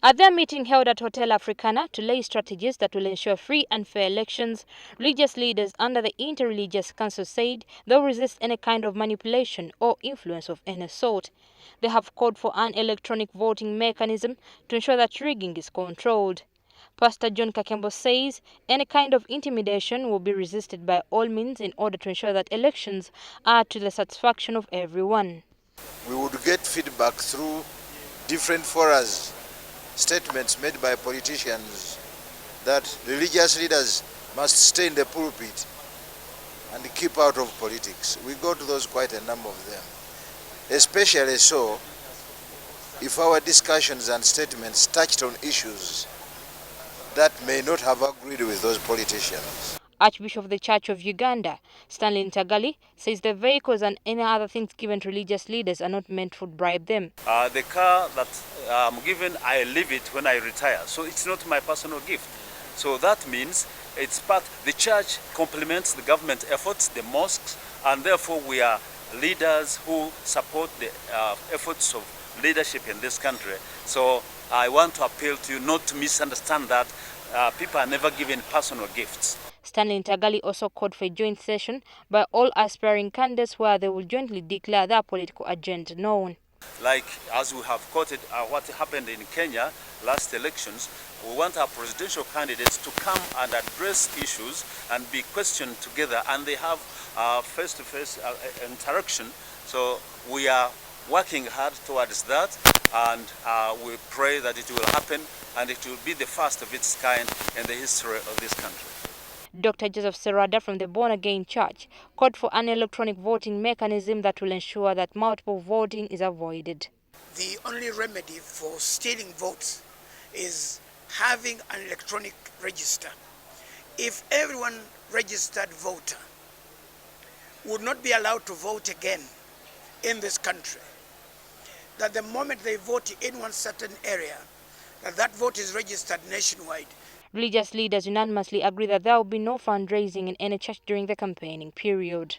At their meeting held at Hotel Africana to lay strategies that will ensure free and fair elections, religious leaders under the Interreligious Council said they will resist any kind of manipulation or influence of any sort. They have called for an electronic voting mechanism to ensure that rigging is controlled. Pastor John Kakembo says any kind of intimidation will be resisted by all means in order to ensure that elections are to the satisfaction of everyone. We would get feedback through different forums, statements made by politicians that religious leaders must stay in the pulpit and keep out of politics. We got those, quite a number of them. Especially so if our discussions and statements touched on issues that may not have agreed with those politicians. Archbishop of the Church of Uganda, Stanley Ntagali, says the vehicles and any other things given to religious leaders are not meant to bribe them. The car that I'm given, I leave it when I retire, so it's not my personal gift. So that means it's part, the church complements the government efforts, the mosques, and therefore we are leaders who support the efforts of leadership in this country. So I want to appeal to you not to misunderstand that people are never given personal gifts. Stanley Ntagali also called for a joint session by all aspiring candidates where they will jointly declare their political agenda known. Like as we have quoted what happened in Kenya last elections, we want our presidential candidates to come and address issues and be questioned together, and they have face-to-face interaction. So we are working hard towards that, and we pray that it will happen and it will be the first of its kind in the history of this country. Dr. Joseph Serrada from the Born Again Church called for an electronic voting mechanism that will ensure that multiple voting is avoided. The only remedy for stealing votes is having an electronic register. If everyone registered voter would not be allowed to vote again in this country, that the moment they vote in one certain area, that vote is registered nationwide. Religious leaders unanimously agree that there will be no fundraising in any church during the campaigning period.